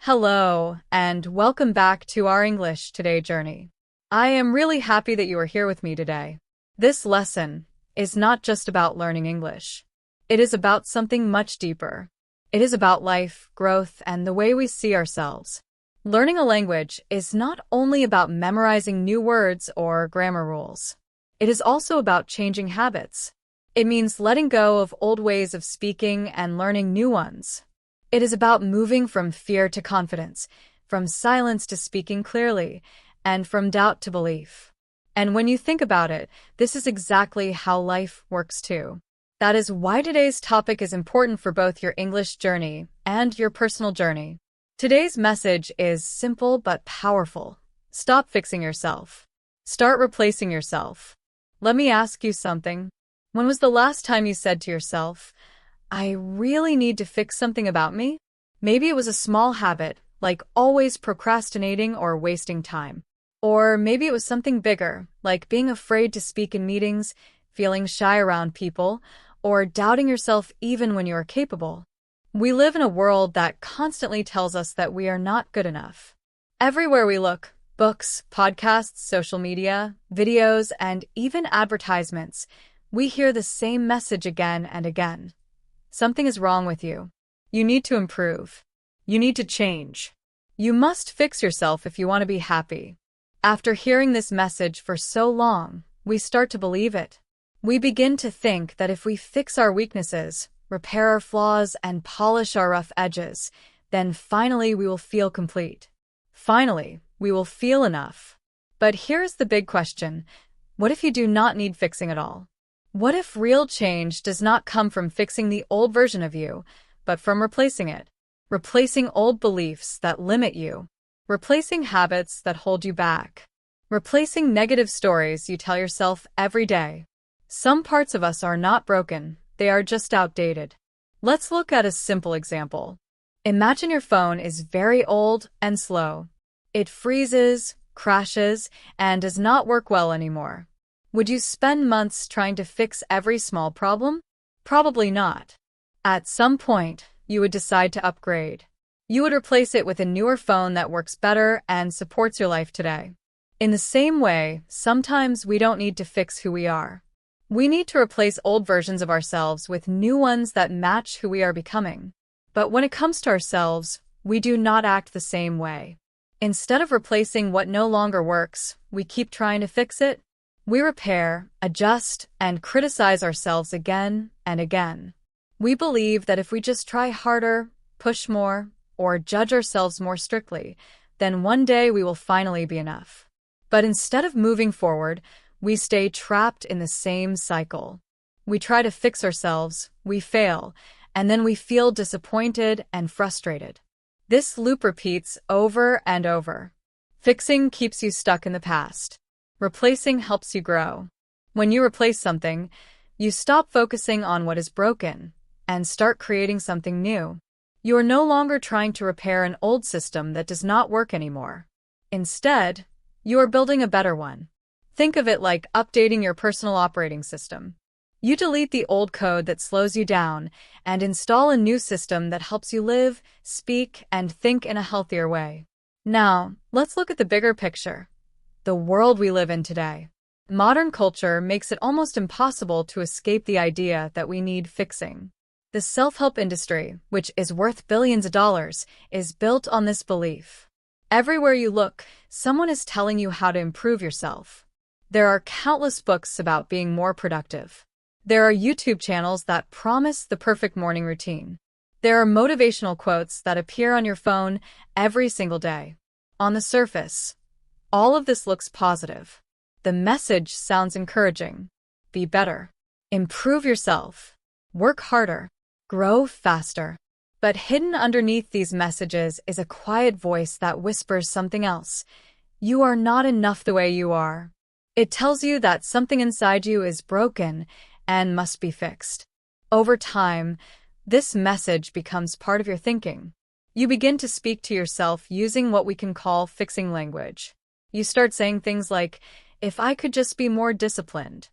Hello, and welcome back to our English Today journey. I am really happy that you are here with me today. This lesson is not just about learning English. It is about something much deeper. It is about life, growth, and the way we see ourselves. Learning a language is not only about memorizing new words or grammar rules. It is also about changing habits. It means letting go of old ways of speaking and learning new ones. It is about moving from fear to confidence, from silence to speaking clearly, and from doubt to belief. And when you think about it, this is exactly how life works too. That is why today's topic is important for both your English journey and your personal journey. Today's message is simple but powerful. Stop fixing yourself. Start replacing yourself. Let me ask you something. When was the last time you said to yourself, I really need to fix something about me? Maybe it was a small habit, like always procrastinating or wasting time. Or maybe it was something bigger, like being afraid to speak in meetings, feeling shy around people, or doubting yourself even when you are capable. We live in a world that constantly tells us that we are not good enough. Everywhere we look, books, podcasts, social media, videos, and even advertisements, we hear the same message again and again. Something is wrong with you. You need to improve. You need to change. You must fix yourself if you want to be happy. After hearing this message for so long, we start to believe it. We begin to think that if we fix our weaknesses, repair our flaws, and polish our rough edges, then finally we will feel complete. Finally, we will feel enough. But here's the big question. What if you do not need fixing at all? What if real change does not come from fixing the old version of you, but from replacing it? Replacing old beliefs that limit you. Replacing habits that hold you back. Replacing negative stories you tell yourself every day. Some parts of us are not broken, they are just outdated. Let's look at a simple example. Imagine your phone is very old and slow. It freezes, crashes, and does not work well anymore. Would you spend months trying to fix every small problem? Probably not. At some point, you would decide to upgrade. You would replace it with a newer phone that works better and supports your life today. In the same way, sometimes we don't need to fix who we are. We need to replace old versions of ourselves with new ones that match who we are becoming. But when it comes to ourselves, we do not act the same way. Instead of replacing what no longer works, we keep trying to fix it. We repair, adjust, and criticize ourselves again and again. We believe that if we just try harder, push more, or judge ourselves more strictly, then one day we will finally be enough. But instead of moving forward, we stay trapped in the same cycle. We try to fix ourselves, we fail, and then we feel disappointed and frustrated. This loop repeats over and over. Fixing keeps you stuck in the past. Replacing helps you grow. When you replace something, you stop focusing on what is broken and start creating something new. You are no longer trying to repair an old system that does not work anymore. Instead, you are building a better one. Think of it like updating your personal operating system. You delete the old code that slows you down and install a new system that helps you live, speak, and think in a healthier way. Now, let's look at the bigger picture. The world we live in today. Modern culture makes it almost impossible to escape the idea that we need fixing. The self-help industry, which is worth billions of dollars, is built on this belief. Everywhere you look, someone is telling you how to improve yourself. There are countless books about being more productive. There are YouTube channels that promise the perfect morning routine. There are motivational quotes that appear on your phone every single day. On the surface, all of this looks positive. The message sounds encouraging. Be better. Improve yourself. Work harder. Grow faster. But hidden underneath these messages is a quiet voice that whispers something else. You are not enough the way you are. It tells you that something inside you is broken and must be fixed. Over time, this message becomes part of your thinking. You begin to speak to yourself using what we can call fixing language. You start saying things like, if I could just be more disciplined.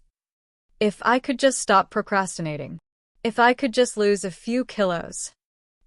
If I could just stop procrastinating. If I could just lose a few kilos.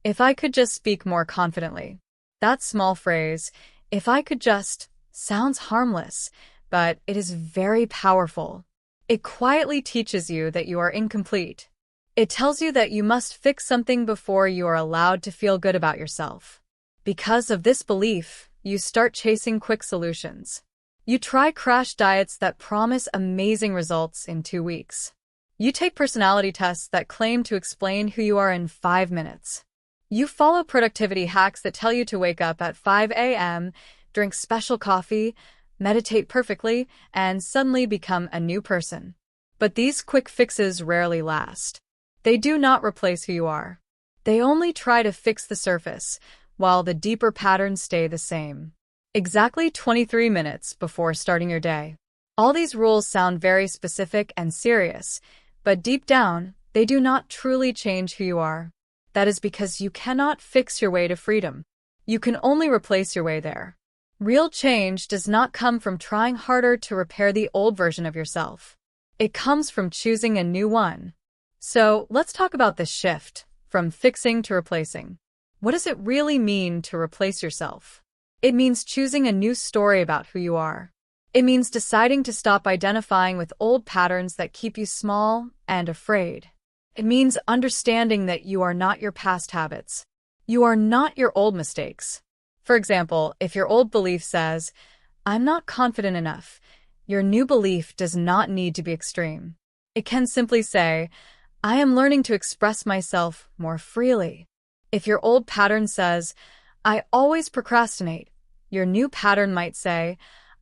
If I could just speak more confidently. That small phrase, "if I could just," sounds harmless, but it is very powerful. It quietly teaches you that you are incomplete. It tells you that you must fix something before you are allowed to feel good about yourself. Because of this belief, you start chasing quick solutions. You try crash diets that promise amazing results in 2 weeks. You take personality tests that claim to explain who you are in 5 minutes. You follow productivity hacks that tell you to wake up at 5 a.m., drink special coffee, meditate perfectly, and suddenly become a new person. But these quick fixes rarely last. They do not replace who you are. They only try to fix the surface, while the deeper patterns stay the same. Exactly 23 minutes before starting your day. All these rules sound very specific and serious, but deep down, they do not truly change who you are. That is because you cannot fix your way to freedom. You can only replace your way there. Real change does not come from trying harder to repair the old version of yourself. It comes from choosing a new one. So, let's talk about this shift, from fixing to replacing. What does it really mean to replace yourself? It means choosing a new story about who you are. It means deciding to stop identifying with old patterns that keep you small and afraid. It means understanding that you are not your past habits. You are not your old mistakes. For example, if your old belief says, "I'm not confident enough," your new belief does not need to be extreme. It can simply say, "I am learning to express myself more freely." If your old pattern says, "I always procrastinate," your new pattern might say,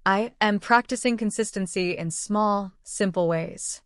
"I am practicing consistency in small, simple ways."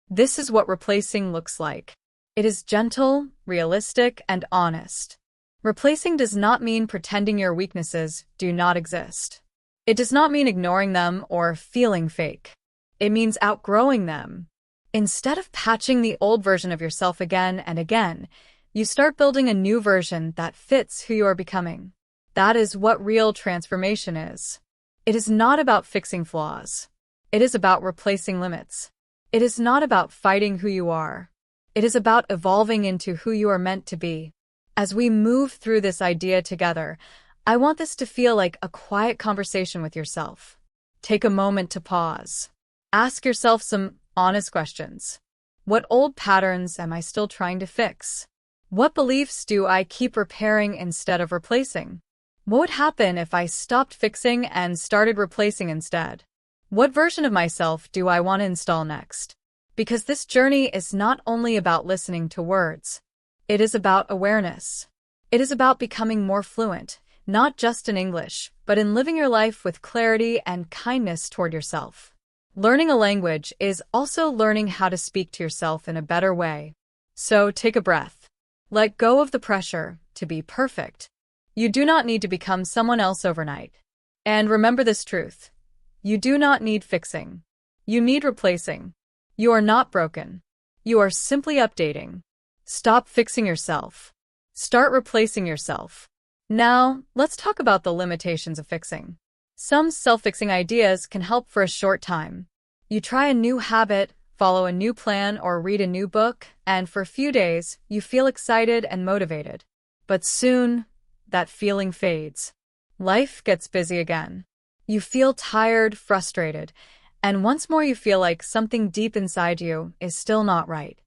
This is what replacing looks like. It is gentle, realistic, and honest. Replacing does not mean pretending your weaknesses do not exist. It does not mean ignoring them or feeling fake. It means outgrowing them. Instead of patching the old version of yourself again and again, you start building a new version that fits who you are becoming. That is what real transformation is. It is not about fixing flaws. It is about replacing limits. It is not about fighting who you are. It is about evolving into who you are meant to be. As we move through this idea together, I want this to feel like a quiet conversation with yourself. Take a moment to pause. Ask yourself some honest questions. What old patterns am I still trying to fix? What beliefs do I keep repairing instead of replacing? What would happen if I stopped fixing and started replacing instead? What version of myself do I want to install next? Because this journey is not only about listening to words. It is about awareness. It is about becoming more fluent, not just in English, but in living your life with clarity and kindness toward yourself. Learning a language is also learning how to speak to yourself in a better way. So take a breath. Let go of the pressure to be perfect. You do not need to become someone else overnight. And remember this truth. You do not need fixing. You need replacing. You are not broken. You are simply updating. Stop fixing yourself. Start replacing yourself. Now, let's talk about the limitations of fixing. Some self-fixing ideas can help for a short time. You try a new habit, follow a new plan, or read a new book, and for a few days, you feel excited and motivated. But soon, that feeling fades. Life gets busy again. You feel tired, frustrated, and once more you feel like something deep inside you is still not right.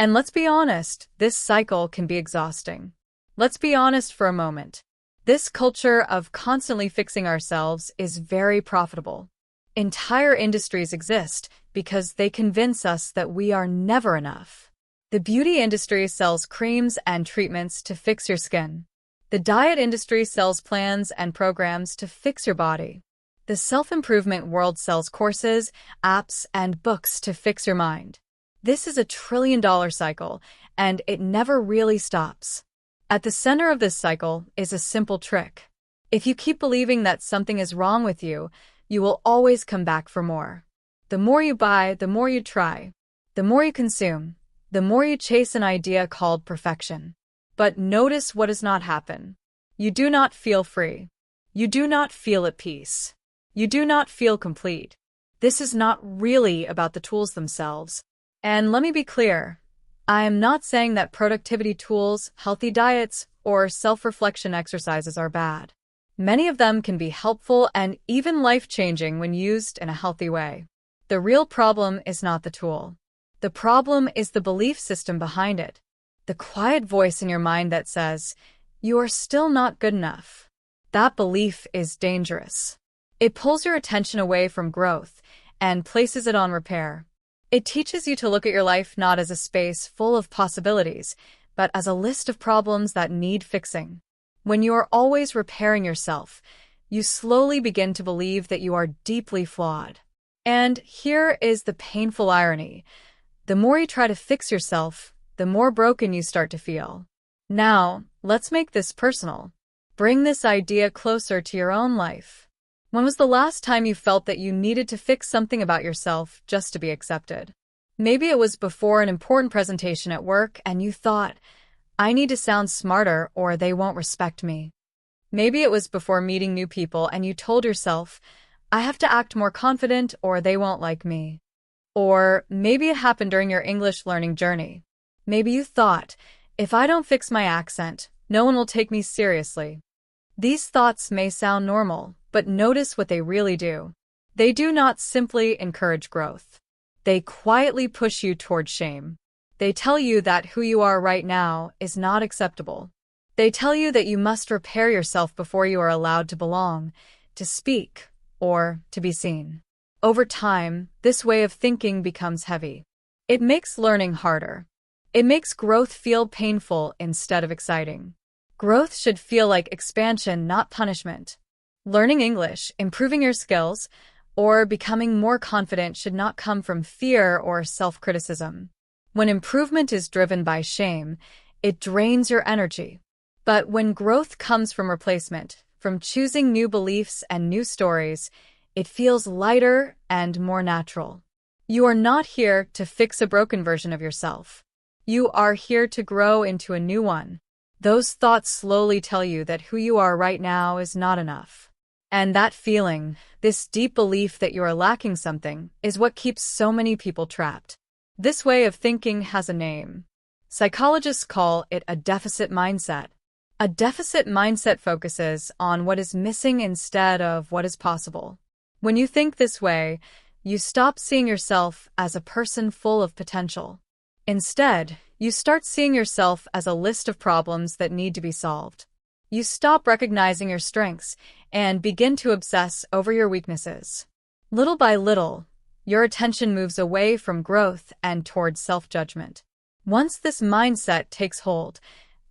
And let's be honest, this cycle can be exhausting. Let's be honest for a moment. This culture of constantly fixing ourselves is very profitable. Entire industries exist because they convince us that we are never enough. The beauty industry sells creams and treatments to fix your skin. The diet industry sells plans and programs to fix your body. The self-improvement world sells courses, apps, and books to fix your mind. This is a trillion-dollar cycle, and it never really stops. At the center of this cycle is a simple trick. If you keep believing that something is wrong with you, you will always come back for more. The more you buy, the more you try. The more you consume, the more you chase an idea called perfection. But notice what does not happen. You do not feel free. You do not feel at peace. You do not feel complete. This is not really about the tools themselves. And let me be clear, I am not saying that productivity tools, healthy diets, or self-reflection exercises are bad. Many of them can be helpful and even life-changing when used in a healthy way. The real problem is not the tool. The problem is the belief system behind it. The quiet voice in your mind that says, "You are still not good enough." That belief is dangerous. It pulls your attention away from growth and places it on repair. It teaches you to look at your life not as a space full of possibilities, but as a list of problems that need fixing. When you are always repairing yourself, you slowly begin to believe that you are deeply flawed. And here is the painful irony. The more you try to fix yourself, the more broken you start to feel. Now, let's make this personal. Bring this idea closer to your own life. When was the last time you felt that you needed to fix something about yourself just to be accepted? Maybe it was before an important presentation at work and you thought, "I need to sound smarter or they won't respect me." Maybe it was before meeting new people and you told yourself, "I have to act more confident or they won't like me." Or maybe it happened during your English learning journey. Maybe you thought, "If I don't fix my accent, no one will take me seriously." These thoughts may sound normal, but notice what they really do. They do not simply encourage growth. They quietly push you toward shame. They tell you that who you are right now is not acceptable. They tell you that you must repair yourself before you are allowed to belong, to speak, or to be seen. Over time, this way of thinking becomes heavy. It makes learning harder. It makes growth feel painful instead of exciting. Growth should feel like expansion, not punishment. Learning English, improving your skills, or becoming more confident should not come from fear or self-criticism. When improvement is driven by shame, it drains your energy. But when growth comes from replacement, from choosing new beliefs and new stories, it feels lighter and more natural. You are not here to fix a broken version of yourself. You are here to grow into a new one. Those thoughts slowly tell you that who you are right now is not enough. And that feeling, this deep belief that you are lacking something, is what keeps so many people trapped. This way of thinking has a name. Psychologists call it a deficit mindset. A deficit mindset focuses on what is missing instead of what is possible. When you think this way, you stop seeing yourself as a person full of potential. Instead, you start seeing yourself as a list of problems that need to be solved. You stop recognizing your strengths and begin to obsess over your weaknesses. Little by little, your attention moves away from growth and towards self-judgment. Once this mindset takes hold,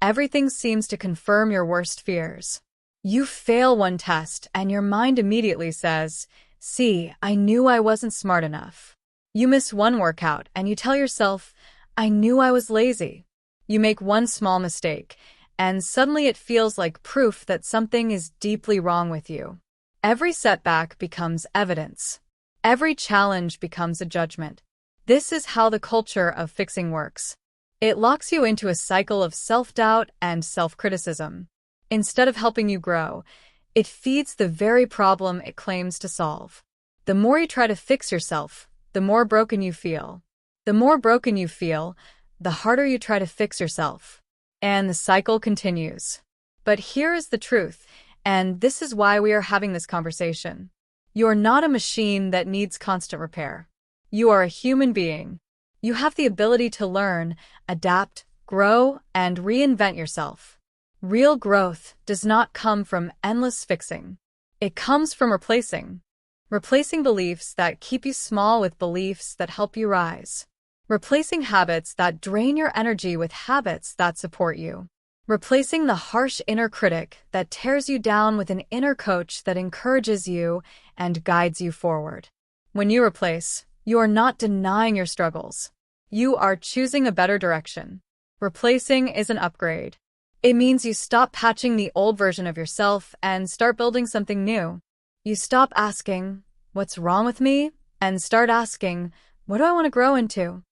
everything seems to confirm your worst fears. You fail one test and your mind immediately says, "See, I knew I wasn't smart enough." You miss one workout and you tell yourself, "I knew I was lazy." You make one small mistake, and suddenly it feels like proof that something is deeply wrong with you. Every setback becomes evidence. Every challenge becomes a judgment. This is how the culture of fixing works. It locks you into a cycle of self-doubt and self-criticism. Instead of helping you grow, it feeds the very problem it claims to solve. The more you try to fix yourself, the more broken you feel. The more broken you feel, the harder you try to fix yourself. And the cycle continues. But here is the truth, and this is why we are having this conversation. You are not a machine that needs constant repair. You are a human being. You have the ability to learn, adapt, grow, and reinvent yourself. Real growth does not come from endless fixing. It comes from replacing. Replacing beliefs that keep you small with beliefs that help you rise. Replacing habits that drain your energy with habits that support you. Replacing the harsh inner critic that tears you down with an inner coach that encourages you and guides you forward. When you replace, you are not denying your struggles. You are choosing a better direction. Replacing is an upgrade. It means you stop patching the old version of yourself and start building something new. You stop asking, "What's wrong with me?" and start asking, "What do I want to grow into?"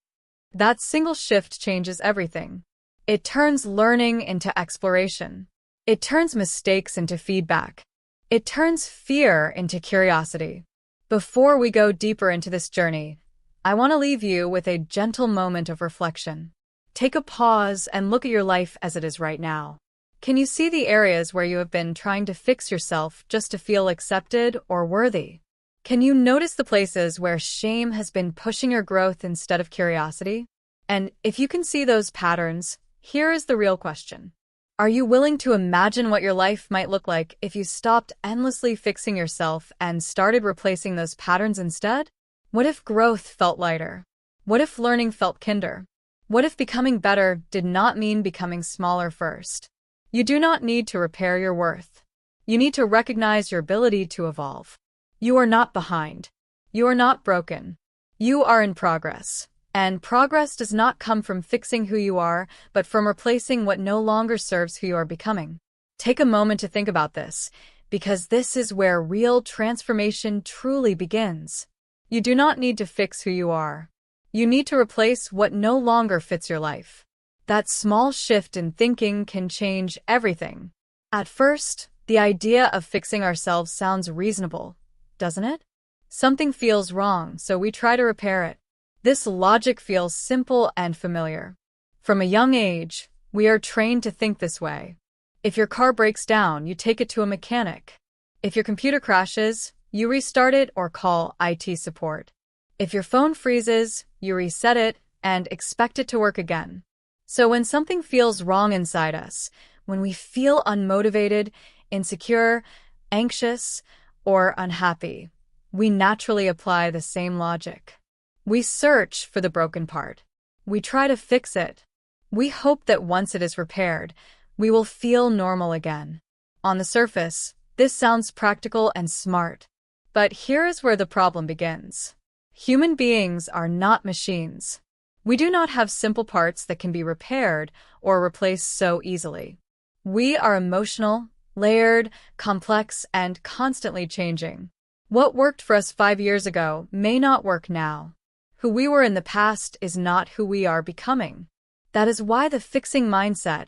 That single shift changes everything. It turns learning into exploration. It turns mistakes into feedback. It turns fear into curiosity. Before we go deeper into this journey, I want to leave you with a gentle moment of reflection. Take a pause and look at your life as it is right now. Can you see the areas where you have been trying to fix yourself just to feel accepted or worthy? Can you notice the places where shame has been pushing your growth instead of curiosity? And if you can see those patterns, here is the real question. Are you willing to imagine what your life might look like if you stopped endlessly fixing yourself and started replacing those patterns instead? What if growth felt lighter? What if learning felt kinder? What if becoming better did not mean becoming smaller first? You do not need to repair your worth. You need to recognize your ability to evolve. You are not behind. You are not broken. You are in progress. And progress does not come from fixing who you are, but from replacing what no longer serves who you are becoming. Take a moment to think about this, because this is where real transformation truly begins. You do not need to fix who you are. You need to replace what no longer fits your life. That small shift in thinking can change everything. At first, the idea of fixing ourselves sounds reasonable, doesn't it? Something feels wrong, so we try to repair it. This logic feels simple and familiar. From a young age, we are trained to think this way. If your car breaks down, you take it to a mechanic. If your computer crashes, you restart it or call IT support. If your phone freezes, you reset it and expect it to work again. So when something feels wrong inside us, when we feel unmotivated, insecure, anxious, or unhappy, we naturally apply the same logic. We search for the broken part. We try to fix it. We hope that once it is repaired, we will feel normal again. On the surface, this sounds practical and smart. But here is where the problem begins. Human beings are not machines. We do not have simple parts that can be repaired or replaced so easily. We are emotional, layered, complex, and constantly changing. What worked for us 5 years ago may not work now. Who we were in the past is not who we are becoming. That is why the fixing mindset,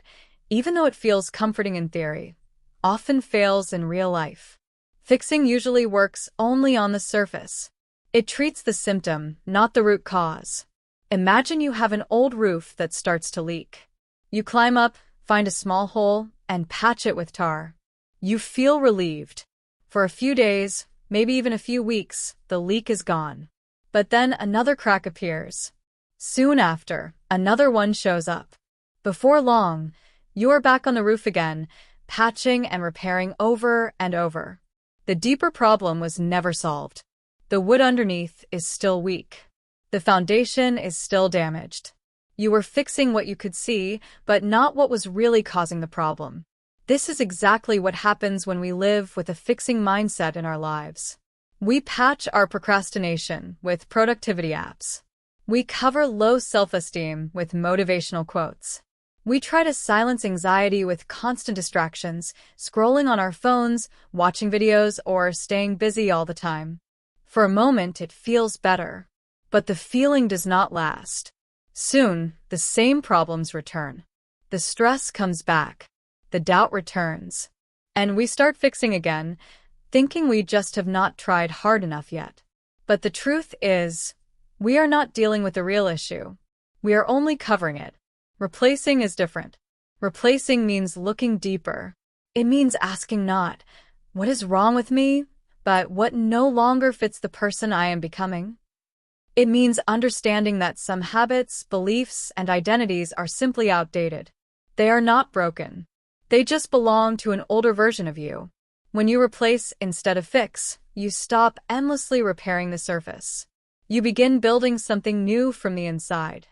even though it feels comforting in theory, often fails in real life. Fixing usually works only on the surface. It treats the symptom, not the root cause. Imagine you have an old roof that starts to leak. You climb up, find a small hole, and patch it with tar. You feel relieved. For a few days, maybe even a few weeks, the leak is gone. But then another crack appears. Soon after, another one shows up. Before long, you are back on the roof again, patching and repairing over and over. The deeper problem was never solved. The wood underneath is still weak. The foundation is still damaged. You were fixing what you could see, but not what was really causing the problem. This is exactly what happens when we live with a fixing mindset in our lives. We patch our procrastination with productivity apps. We cover low self-esteem with motivational quotes. We try to silence anxiety with constant distractions, scrolling on our phones, watching videos, or staying busy all the time. For a moment, it feels better. But the feeling does not last. Soon, the same problems return. The stress comes back. The doubt returns. And we start fixing again, thinking we just have not tried hard enough yet. But the truth is, we are not dealing with the real issue. We are only covering it. Replacing is different. Replacing means looking deeper. It means asking not, what is wrong with me, but what no longer fits the person I am becoming. It means understanding that some habits, beliefs, and identities are simply outdated. They are not broken. They just belong to an older version of you. When you replace instead of fix, you stop endlessly repairing the surface. You begin building something new from the inside.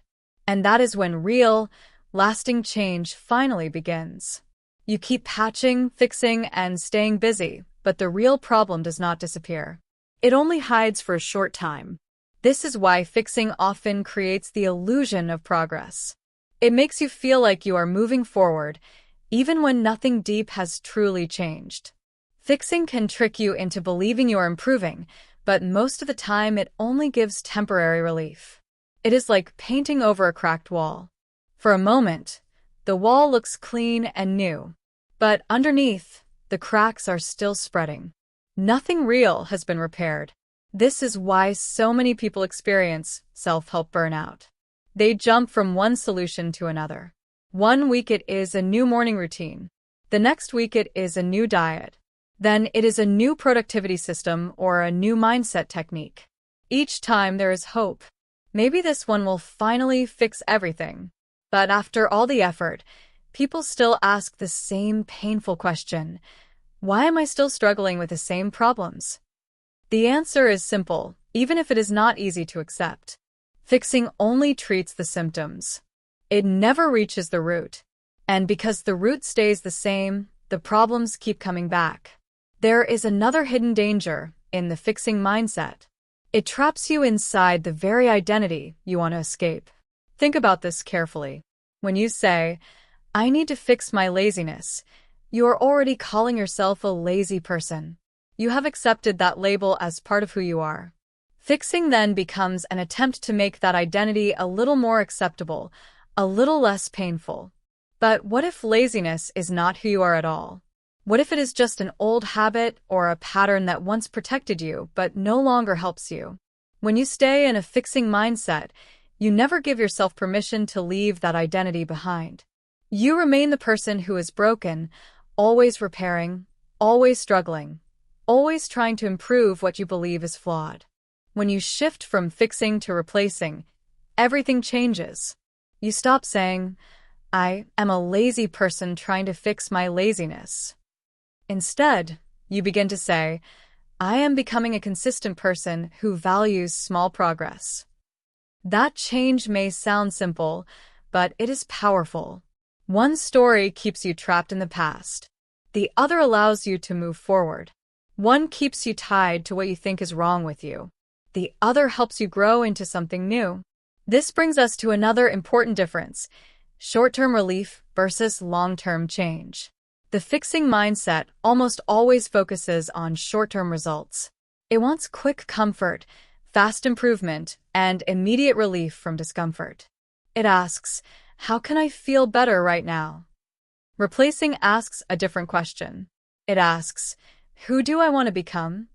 And that is when real, lasting change finally begins. You keep patching, fixing, and staying busy, but the real problem does not disappear. It only hides for a short time. This is why fixing often creates the illusion of progress. It makes you feel like you are moving forward, even when nothing deep has truly changed. Fixing can trick you into believing you are improving, but most of the time it only gives temporary relief. It is like painting over a cracked wall. For a moment, the wall looks clean and new, but underneath, the cracks are still spreading. Nothing real has been repaired. This is why so many people experience self-help burnout. They jump from one solution to another. 1 week it is a new morning routine. The next week it is a new diet. Then it is a new productivity system or a new mindset technique. Each time there is hope. Maybe this one will finally fix everything. But after all the effort, people still ask the same painful question. Why am I still struggling with the same problems? The answer is simple, even if it is not easy to accept. Fixing only treats the symptoms. It never reaches the root. And because the root stays the same, the problems keep coming back. There is another hidden danger in the fixing mindset. It traps you inside the very identity you want to escape. Think about this carefully. When you say, I need to fix my laziness, you are already calling yourself a lazy person. You have accepted that label as part of who you are. Fixing then becomes an attempt to make that identity a little more acceptable, a little less painful. But what if laziness is not who you are at all? What if it is just an old habit or a pattern that once protected you but no longer helps you? When you stay in a fixing mindset, you never give yourself permission to leave that identity behind. You remain the person who is broken, always repairing, always struggling, always trying to improve what you believe is flawed. When you shift from fixing to replacing, everything changes. You stop saying, I am a lazy person trying to fix my laziness. Instead, you begin to say, I am becoming a consistent person who values small progress. That change may sound simple, but it is powerful. One story keeps you trapped in the past. The other allows you to move forward. One keeps you tied to what you think is wrong with you. The other helps you grow into something new. This brings us to another important difference: short-term relief versus long-term change. The fixing mindset almost always focuses on short-term results. It wants quick comfort, fast improvement, and immediate relief from discomfort. It asks, how can I feel better right now? Replacing asks a different question. It asks, who do I want to become?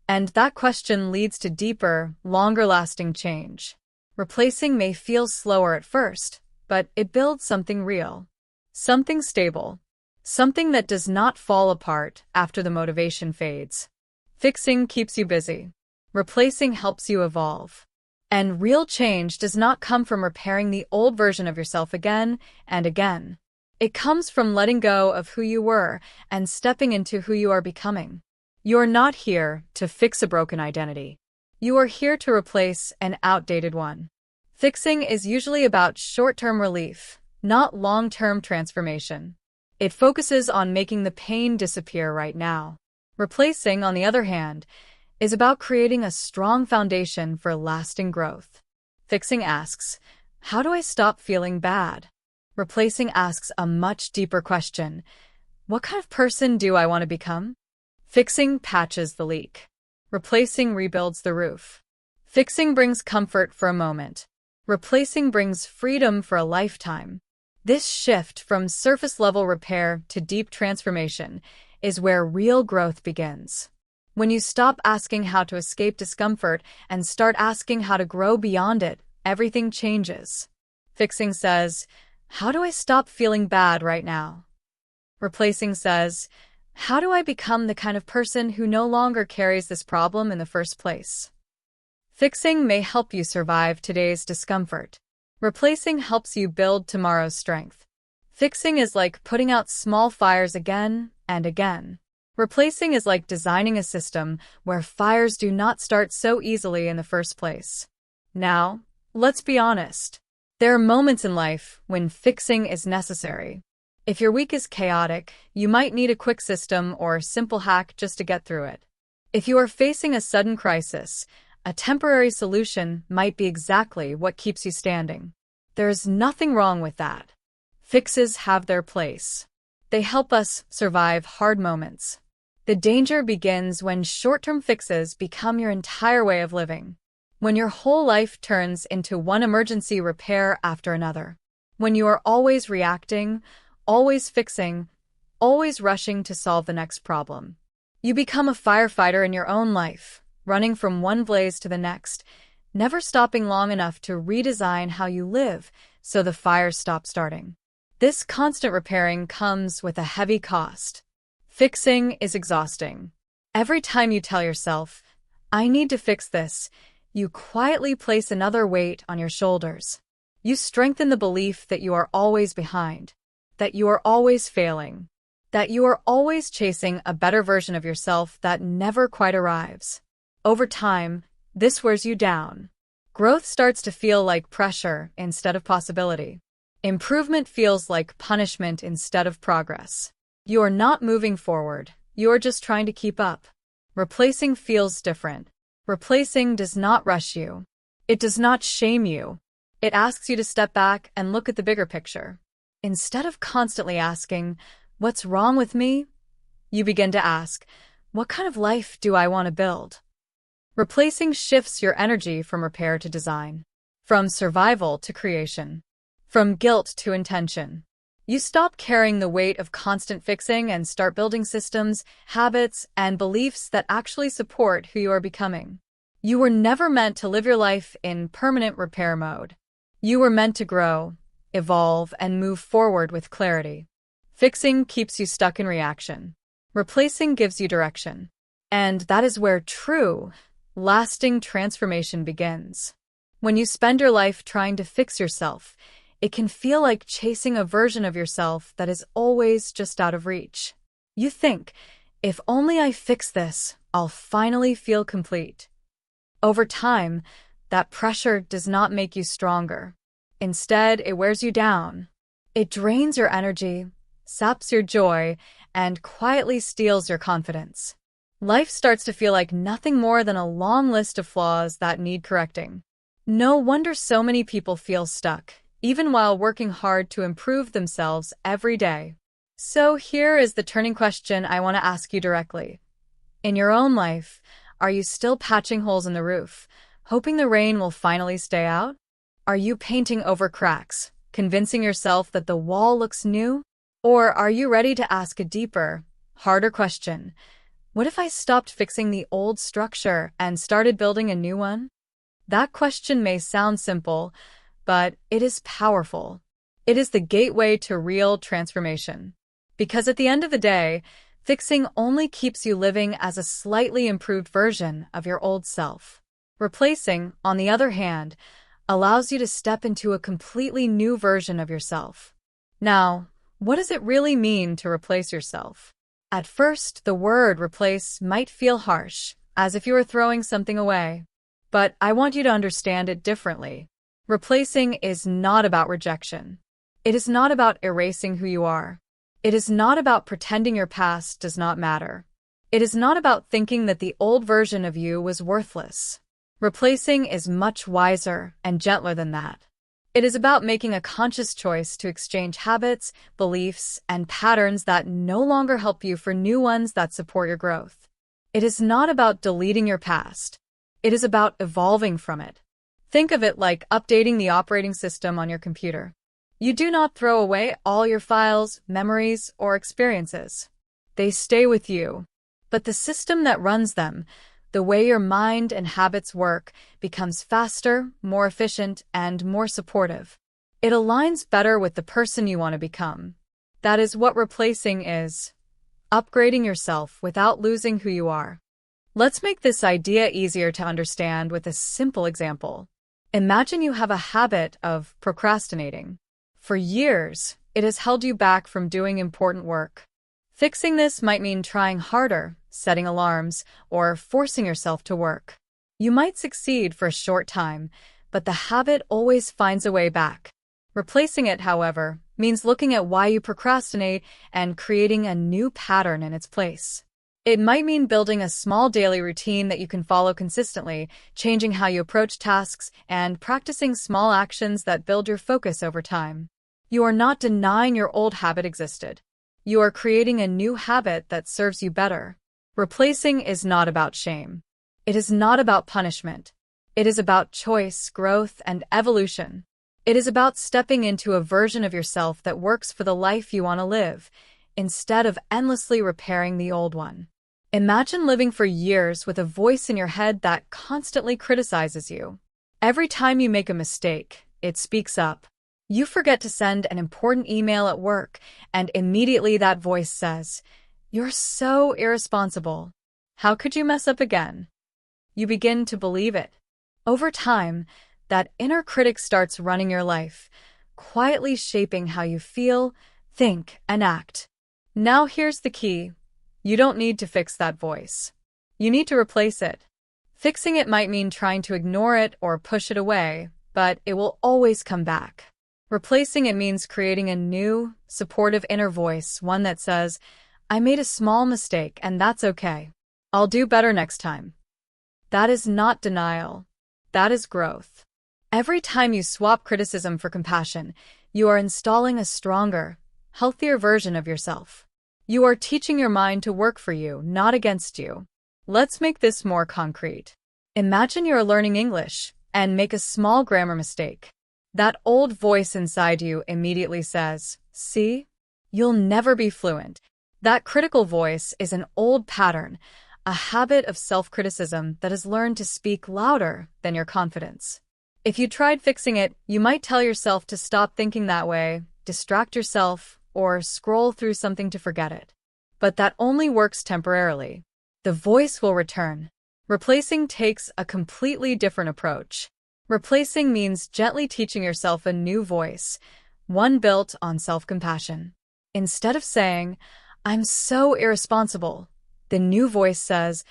And that question leads to deeper, longer-lasting change. Replacing may feel slower at first, but it builds something real, something stable, something that does not fall apart after the motivation fades. Fixing keeps you busy. Replacing helps you evolve. And real change does not come from repairing the old version of yourself again and again. It comes from letting go of who you were and stepping into who you are becoming. You're not here to fix a broken identity. You are here to replace an outdated one. Fixing is usually about short-term relief, not long-term transformation. It focuses on making the pain disappear right now. Replacing, on the other hand, is about creating a strong foundation for lasting growth. Fixing asks, how do I stop feeling bad? Replacing asks a much deeper question. What kind of person do I want to become? Fixing patches the leak. Replacing rebuilds the roof. Fixing brings comfort for a moment. Replacing brings freedom for a lifetime. This shift from surface-level repair to deep transformation is where real growth begins. When you stop asking how to escape discomfort and start asking how to grow beyond it, everything changes. Fixing says, how do I stop feeling bad right now? Replacing says, how do I become the kind of person who no longer carries this problem in the first place? Fixing may help you survive today's discomfort. Replacing helps you build tomorrow's strength. Fixing is like putting out small fires again and again. Replacing is like designing a system where fires do not start so easily in the first place. Now, let's be honest. There are moments in life when fixing is necessary. If your week is chaotic, you might need a quick system or simple hack just to get through it. If you are facing a sudden crisis, a temporary solution might be exactly what keeps you standing. There is nothing wrong with that. Fixes have their place. They help us survive hard moments. The danger begins when short-term fixes become your entire way of living. When your whole life turns into one emergency repair after another. When you are always reacting, always fixing, always rushing to solve the next problem. You become a firefighter in your own life, running from one blaze to the next, never stopping long enough to redesign how you live so the fires stop starting. This constant repairing comes with a heavy cost. Fixing is exhausting. Every time you tell yourself, "I need to fix this," you quietly place another weight on your shoulders. You strengthen the belief that you are always behind, that you are always failing, that you are always chasing a better version of yourself that never quite arrives. Over time, this wears you down. Growth starts to feel like pressure instead of possibility. Improvement feels like punishment instead of progress. You are not moving forward, you are just trying to keep up. Replacing feels different. Replacing does not rush you. It does not shame you. It asks you to step back and look at the bigger picture. Instead of constantly asking, "What's wrong with me?" you begin to ask, "What kind of life do I want to build?" Replacing shifts your energy from repair to design, from survival to creation, from guilt to intention. You stop carrying the weight of constant fixing and start building systems, habits, and beliefs that actually support who you are becoming. You were never meant to live your life in permanent repair mode. You were meant to grow, evolve, and move forward with clarity. Fixing keeps you stuck in reaction. Replacing gives you direction. And that is where true, lasting transformation begins. When you spend your life trying to fix yourself, it can feel like chasing a version of yourself that is always just out of reach. You think, "If only I fix this, I'll finally feel complete." Over time, that pressure does not make you stronger. Instead, it wears you down. It drains your energy, saps your joy, and quietly steals your confidence. Life starts to feel like nothing more than a long list of flaws that need correcting. No wonder so many people feel stuck, even while working hard to improve themselves every day. So here is the turning question I want to ask you directly. In your own life, are you still patching holes in the roof, hoping the rain will finally stay out? Are you painting over cracks, convincing yourself that the wall looks new? Or are you ready to ask a deeper, harder question? What if I stopped fixing the old structure and started building a new one? That question may sound simple, but it is powerful. It is the gateway to real transformation. Because at the end of the day, fixing only keeps you living as a slightly improved version of your old self. Replacing, on the other hand, allows you to step into a completely new version of yourself. Now, what does it really mean to replace yourself? At first, the word replace might feel harsh, as if you were throwing something away. But I want you to understand it differently. Replacing is not about rejection. It is not about erasing who you are. It is not about pretending your past does not matter. It is not about thinking that the old version of you was worthless. Replacing is much wiser and gentler than that. It is about making a conscious choice to exchange habits, beliefs, and patterns that no longer help you for new ones that support your growth. It is not about deleting your past. It is about evolving from it. Think of it like updating the operating system on your computer. You do not throw away all your files, memories, or experiences. They stay with you. But the system that runs them, the way your mind and habits work, becomes faster, more efficient, and more supportive. It aligns better with the person you want to become. That is what replacing is. Upgrading yourself without losing who you are. Let's make this idea easier to understand with a simple example. Imagine you have a habit of procrastinating. For years, it has held you back from doing important work. Fixing this might mean trying harder, setting alarms, or forcing yourself to work. You might succeed for a short time, but the habit always finds a way back. Replacing it, however, means looking at why you procrastinate and creating a new pattern in its place. It might mean building a small daily routine that you can follow consistently, changing how you approach tasks, and practicing small actions that build your focus over time. You are not denying your old habit existed. You are creating a new habit that serves you better. Replacing is not about shame. It is not about punishment. It is about choice, growth, and evolution. It is about stepping into a version of yourself that works for the life you want to live, instead of endlessly repairing the old one. Imagine living for years with a voice in your head that constantly criticizes you. Every time you make a mistake, it speaks up. You forget to send an important email at work, and immediately that voice says, "You're so irresponsible. How could you mess up again?" You begin to believe it. Over time, that inner critic starts running your life, quietly shaping how you feel, think, and act. Now here's the key. You don't need to fix that voice. You need to replace it. Fixing it might mean trying to ignore it or push it away, but it will always come back. Replacing it means creating a new, supportive inner voice, one that says, "I made a small mistake, and that's okay. I'll do better next time." That is not denial. That is growth. Every time you swap criticism for compassion, you are installing a stronger, healthier version of yourself. You are teaching your mind to work for you, not against you. Let's make this more concrete. Imagine you're learning English and make a small grammar mistake. That old voice inside you immediately says, "See? You'll never be fluent." That critical voice is an old pattern, a habit of self-criticism that has learned to speak louder than your confidence. If you tried fixing it, you might tell yourself to stop thinking that way, distract yourself, or scroll through something to forget it. But that only works temporarily. The voice will return. Replacing takes a completely different approach. Replacing means gently teaching yourself a new voice, one built on self-compassion. Instead of saying, "I'm so irresponsible," the new voice says,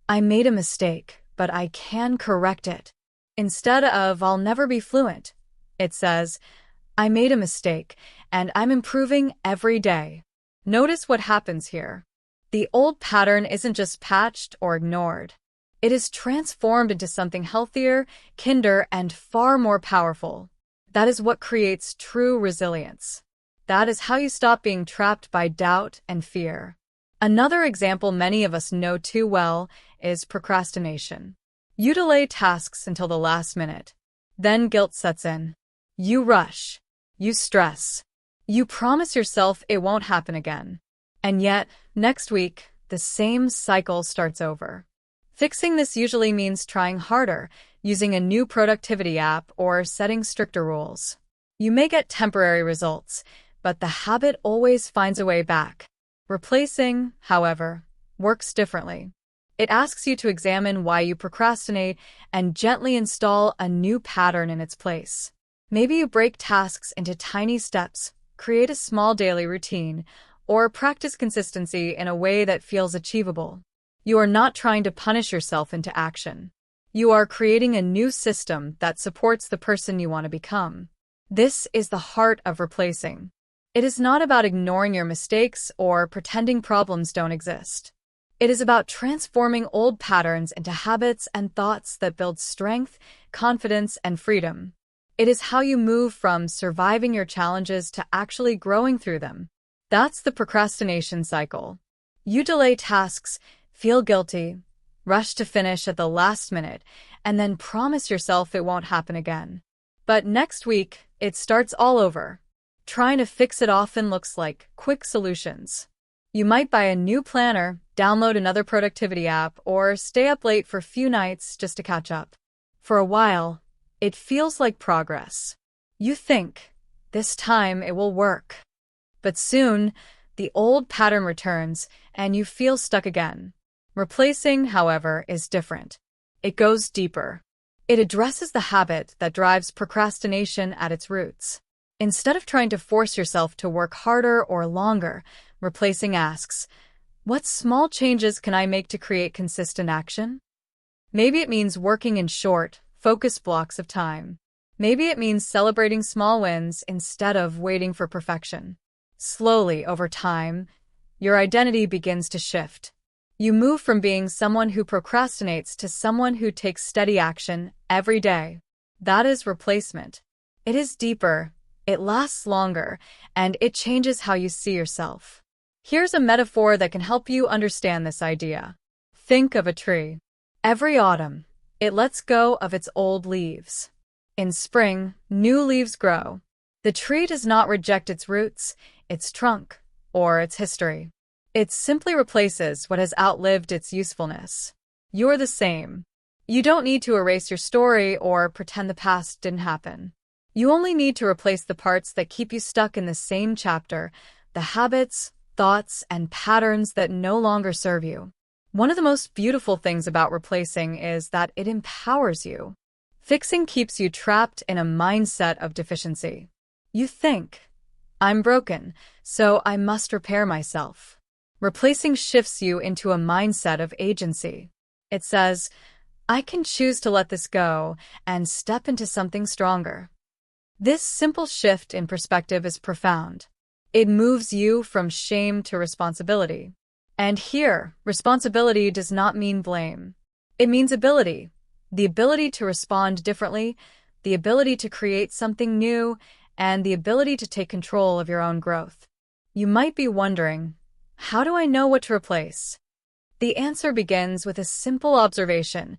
"I made a mistake, but I can correct it." Instead of, "I'll never be fluent," it says, "I made a mistake, and I'm improving every day." Notice what happens here. The old pattern isn't just patched or ignored. It is transformed into something healthier, kinder, and far more powerful. That is what creates true resilience. That is how you stop being trapped by doubt and fear. Another example many of us know too well is procrastination. You delay tasks until the last minute. Then guilt sets in. You rush. You stress. You promise yourself it won't happen again. And yet, next week, the same cycle starts over. Fixing this usually means trying harder, using a new productivity app, or setting stricter rules. You may get temporary results, but the habit always finds a way back. Replacing, however, works differently. It asks you to examine why you procrastinate and gently install a new pattern in its place. Maybe you break tasks into tiny steps, create a small daily routine, or practice consistency in a way that feels achievable. You are not trying to punish yourself into action. You are creating a new system that supports the person you want to become. This is the heart of replacing. It is not about ignoring your mistakes or pretending problems don't exist. It is about transforming old patterns into habits and thoughts that build strength, confidence, and freedom. It is how you move from surviving your challenges to actually growing through them. That's the procrastination cycle. You delay tasks, feel guilty, rush to finish at the last minute, and then promise yourself it won't happen again. But next week, it starts all over. Trying to fix it often looks like quick solutions. You might buy a new planner, download another productivity app, or stay up late for a few nights just to catch up. For a while, it feels like progress. You think, this time it will work. But soon, the old pattern returns, and you feel stuck again. Replacing, however, is different. It goes deeper. It addresses the habit that drives procrastination at its roots. Instead of trying to force yourself to work harder or longer, replacing asks, "What small changes can I make to create consistent action?" Maybe it means working in short, focused blocks of time. Maybe it means celebrating small wins instead of waiting for perfection. Slowly, over time, your identity begins to shift. You move from being someone who procrastinates to someone who takes steady action every day. That is replacement. It is deeper, it lasts longer, and it changes how you see yourself. Here's a metaphor that can help you understand this idea. Think of a tree. Every autumn, it lets go of its old leaves. In spring, new leaves grow. The tree does not reject its roots, its trunk, or its history. It simply replaces what has outlived its usefulness. You're the same. You don't need to erase your story or pretend the past didn't happen. You only need to replace the parts that keep you stuck in the same chapter, the habits, thoughts, and patterns that no longer serve you. One of the most beautiful things about replacing is that it empowers you. Fixing keeps you trapped in a mindset of deficiency. You think, I'm broken, so I must repair myself. Replacing shifts you into a mindset of agency. It says, I can choose to let this go and step into something stronger. This simple shift in perspective is profound. It moves you from shame to responsibility. And here, responsibility does not mean blame. It means ability. The ability to respond differently, the ability to create something new, and the ability to take control of your own growth. You might be wondering, how do I know what to replace? The answer begins with a simple observation.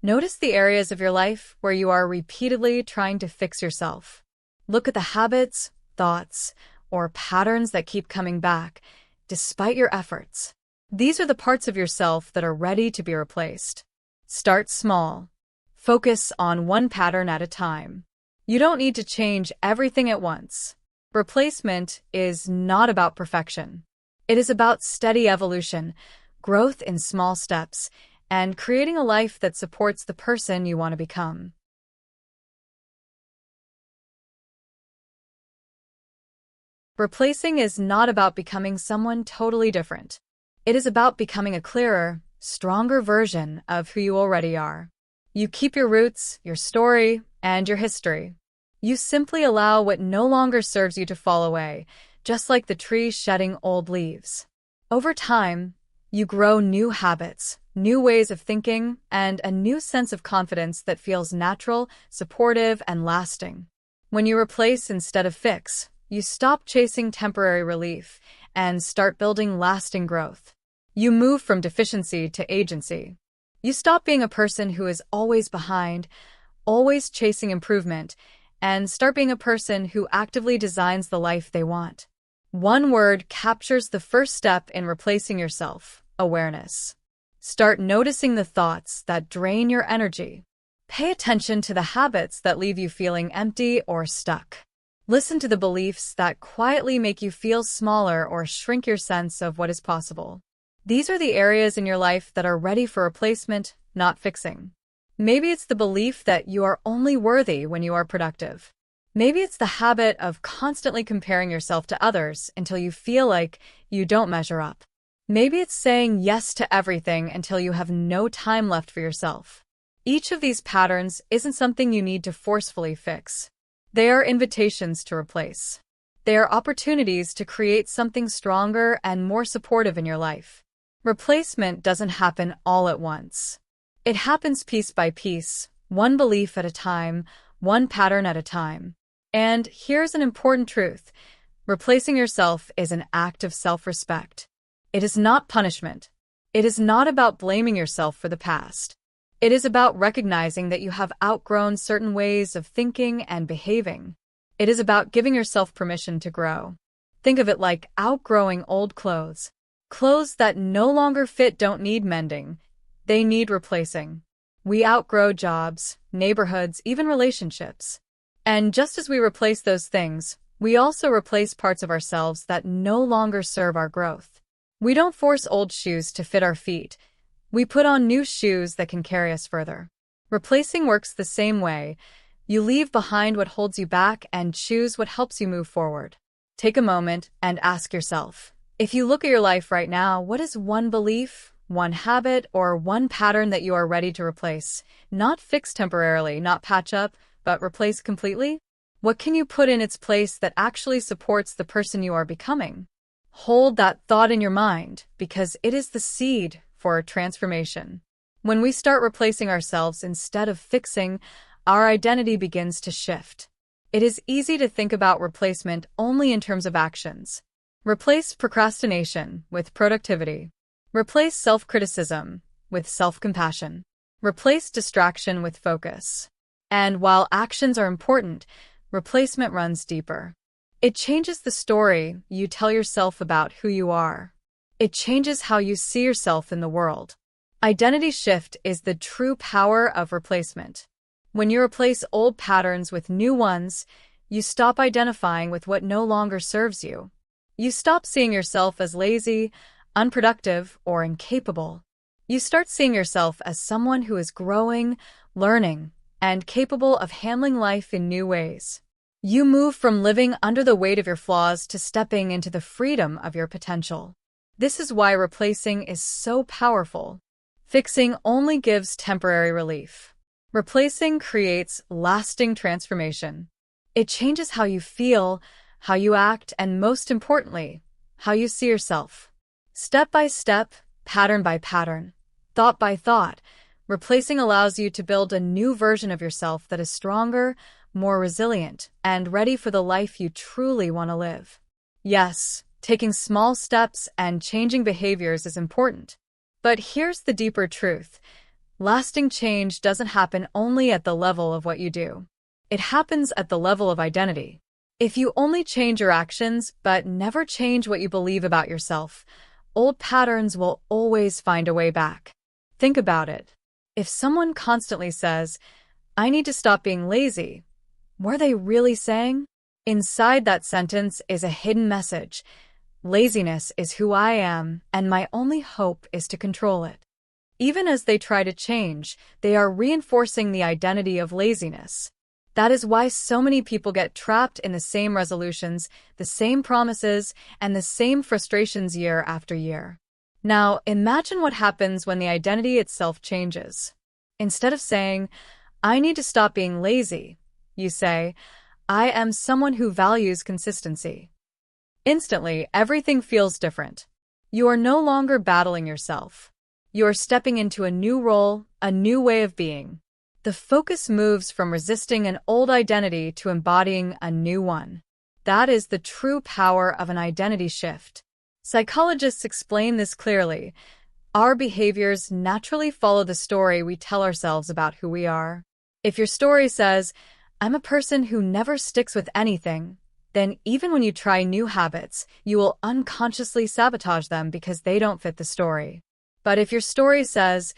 Notice the areas of your life where you are repeatedly trying to fix yourself. Look at the habits, thoughts, or patterns that keep coming back, despite your efforts. These are the parts of yourself that are ready to be replaced. Start small. Focus on one pattern at a time. You don't need to change everything at once. Replacement is not about perfection. It is about steady evolution, growth in small steps, and creating a life that supports the person you want to become. Replacing is not about becoming someone totally different. It is about becoming a clearer, stronger version of who you already are. You keep your roots, your story, and your history. You simply allow what no longer serves you to fall away, just like the tree shedding old leaves. Over time, you grow new habits, new ways of thinking, and a new sense of confidence that feels natural, supportive, and lasting. When you replace instead of fix, you stop chasing temporary relief and start building lasting growth. You move from deficiency to agency. You stop being a person who is always behind, always chasing improvement, and start being a person who actively designs the life they want. One word captures the first step in replacing yourself: awareness. Start noticing the thoughts that drain your energy. Pay attention to the habits that leave you feeling empty or stuck. Listen to the beliefs that quietly make you feel smaller or shrink your sense of what is possible. These are the areas in your life that are ready for replacement, not fixing. Maybe it's the belief that you are only worthy when you are productive. Maybe it's the habit of constantly comparing yourself to others until you feel like you don't measure up. Maybe it's saying yes to everything until you have no time left for yourself. Each of these patterns isn't something you need to forcefully fix. They are invitations to replace. They are opportunities to create something stronger and more supportive in your life. Replacement doesn't happen all at once. It happens piece by piece, one belief at a time, one pattern at a time. And here's an important truth. Replacing yourself is an act of self-respect. It is not punishment. It is not about blaming yourself for the past. It is about recognizing that you have outgrown certain ways of thinking and behaving. It is about giving yourself permission to grow. Think of it like outgrowing old clothes. Clothes that no longer fit don't need mending. They need replacing. We outgrow jobs, neighborhoods, even relationships. And just as we replace those things, we also replace parts of ourselves that no longer serve our growth. We don't force old shoes to fit our feet. We put on new shoes that can carry us further. Replacing works the same way. You leave behind what holds you back and choose what helps you move forward. Take a moment and ask yourself, if you look at your life right now, what is one belief, one habit, or one pattern that you are ready to replace? Not fix temporarily, not patch up, but replace completely? What can you put in its place that actually supports the person you are becoming? Hold that thought in your mind, because it is the seed for transformation. When we start replacing ourselves instead of fixing, our identity begins to shift. It is easy to think about replacement only in terms of actions. Replace procrastination with productivity. Replace self-criticism with self-compassion. Replace distraction with focus. And while actions are important, replacement runs deeper. It changes the story you tell yourself about who you are. It changes how you see yourself in the world. Identity shift is the true power of replacement. When you replace old patterns with new ones, you stop identifying with what no longer serves you. You stop seeing yourself as lazy, unproductive, or incapable. You start seeing yourself as someone who is growing, learning, and capable of handling life in new ways. You move from living under the weight of your flaws to stepping into the freedom of your potential. This is why replacing is so powerful. Fixing only gives temporary relief. Replacing creates lasting transformation. It changes how you feel, how you act, and most importantly, how you see yourself. Step by step, pattern by pattern, thought by thought, replacing allows you to build a new version of yourself that is stronger, more resilient, and ready for the life you truly want to live. Yes, taking small steps and changing behaviors is important. But here's the deeper truth. Lasting change doesn't happen only at the level of what you do. It happens at the level of identity. If you only change your actions but never change what you believe about yourself, old patterns will always find a way back. Think about it. If someone constantly says, "I need to stop being lazy," what are they really saying? Inside that sentence is a hidden message. Laziness is who I am, and my only hope is to control it. Even as they try to change, they are reinforcing the identity of laziness. That is why so many people get trapped in the same resolutions, the same promises, and the same frustrations year after year. Now, imagine what happens when the identity itself changes. Instead of saying, "I need to stop being lazy," you say, "I am someone who values consistency." Instantly, everything feels different. You are no longer battling yourself. You are stepping into a new role, a new way of being. The focus moves from resisting an old identity to embodying a new one. That is the true power of an identity shift. Psychologists explain this clearly. Our behaviors naturally follow the story we tell ourselves about who we are. If your story says, "I'm a person who never sticks with anything," then even when you try new habits, you will unconsciously sabotage them because they don't fit the story. But if your story says,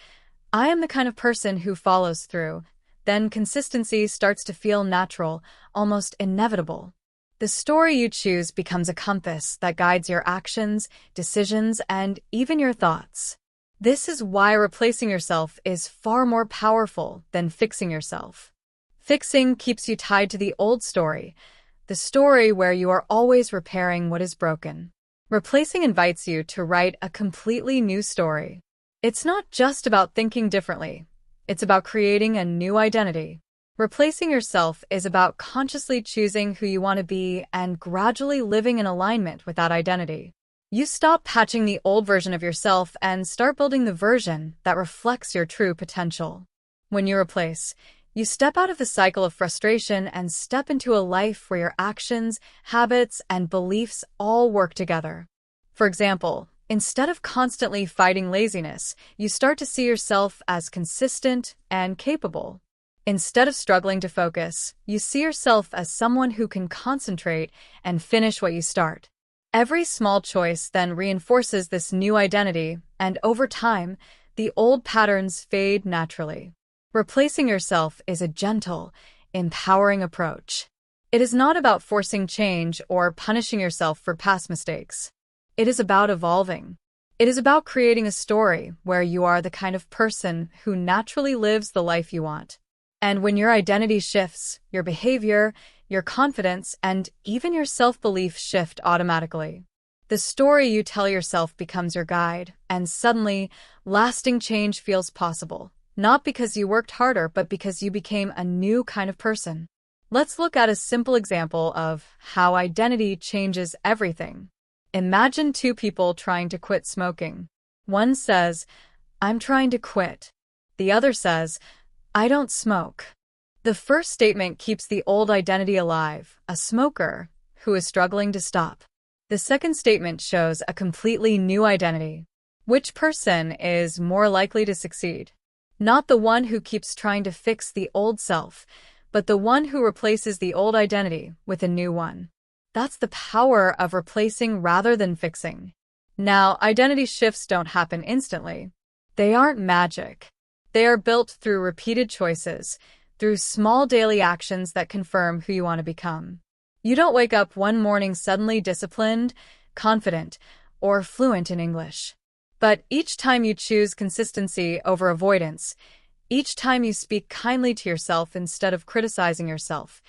"I am the kind of person who follows through," then consistency starts to feel natural, almost inevitable. The story you choose becomes a compass that guides your actions, decisions, and even your thoughts. This is why replacing yourself is far more powerful than fixing yourself. Fixing keeps you tied to the old story, the story where you are always repairing what is broken. Replacing invites you to write a completely new story. It's not just about thinking differently. It's about creating a new identity. Replacing yourself is about consciously choosing who you want to be and gradually living in alignment with that identity. You stop patching the old version of yourself and start building the version that reflects your true potential. When you replace, you step out of the cycle of frustration and step into a life where your actions, habits, and beliefs all work together. For example, instead of constantly fighting laziness, you start to see yourself as consistent and capable. Instead of struggling to focus, you see yourself as someone who can concentrate and finish what you start. Every small choice then reinforces this new identity, and over time, the old patterns fade naturally. Replacing yourself is a gentle, empowering approach. It is not about forcing change or punishing yourself for past mistakes. It is about evolving. It is about creating a story where you are the kind of person who naturally lives the life you want. And when your identity shifts, your behavior, your confidence, and even your self-belief shift automatically. The story you tell yourself becomes your guide, and suddenly, lasting change feels possible. Not because you worked harder, but because you became a new kind of person. Let's look at a simple example of how identity changes everything. Imagine two people trying to quit smoking. One says, "I'm trying to quit." The other says, "I don't smoke." The first statement keeps the old identity alive, a smoker who is struggling to stop. The second statement shows a completely new identity. Which person is more likely to succeed? Not the one who keeps trying to fix the old self, but the one who replaces the old identity with a new one. That's the power of replacing rather than fixing. Now, identity shifts don't happen instantly. They aren't magic. They are built through repeated choices, through small daily actions that confirm who you want to become. You don't wake up one morning suddenly disciplined, confident, or fluent in English. But each time you choose consistency over avoidance, each time you speak kindly to yourself instead of criticizing yourself,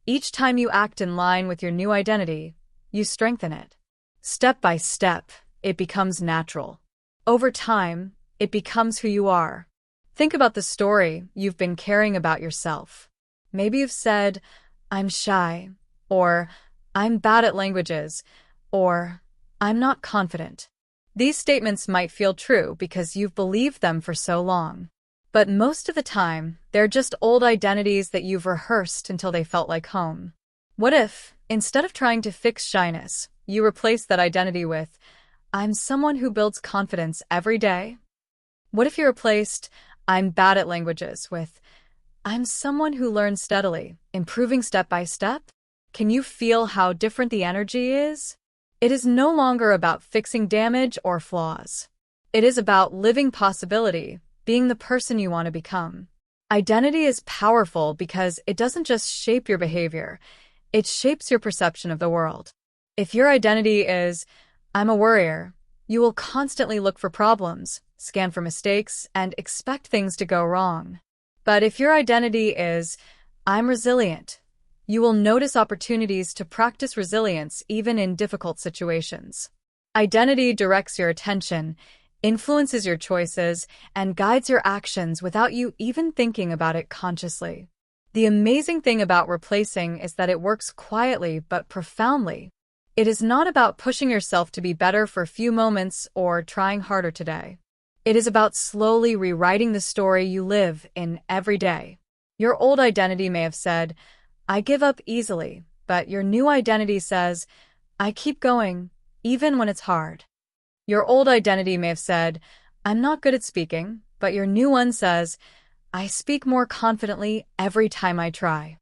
each time you act in line with your new identity, you strengthen it. Step by step, it becomes natural. Over time, it becomes who you are. Think about the story you've been carrying about yourself. Maybe you've said, "I'm shy," or "I'm bad at languages," or "I'm not confident." These statements might feel true because you've believed them for so long. But most of the time, they're just old identities that you've rehearsed until they felt like home. What if, instead of trying to fix shyness, you replace that identity with, "I'm someone who builds confidence every day"? What if you replaced, "I'm bad at languages" with, "I'm someone who learns steadily, improving step by step"? Can you feel how different the energy is? It is no longer about fixing damage or flaws. It is about living possibility, being the person you want to become. Identity is powerful because it doesn't just shape your behavior, it shapes your perception of the world. If your identity is, "I'm a worrier," you will constantly look for problems, scan for mistakes, and expect things to go wrong. But if your identity is, "I'm resilient," you will notice opportunities to practice resilience even in difficult situations. Identity directs your attention, influences your choices, and guides your actions without you even thinking about it consciously. The amazing thing about replacing is that it works quietly but profoundly. It is not about pushing yourself to be better for a few moments or trying harder today. It is about slowly rewriting the story you live in every day. Your old identity may have said, "I give up easily," but your new identity says, "I keep going, even when it's hard." Your old identity may have said, "I'm not good at speaking," but your new one says, "I speak more confidently every time I try."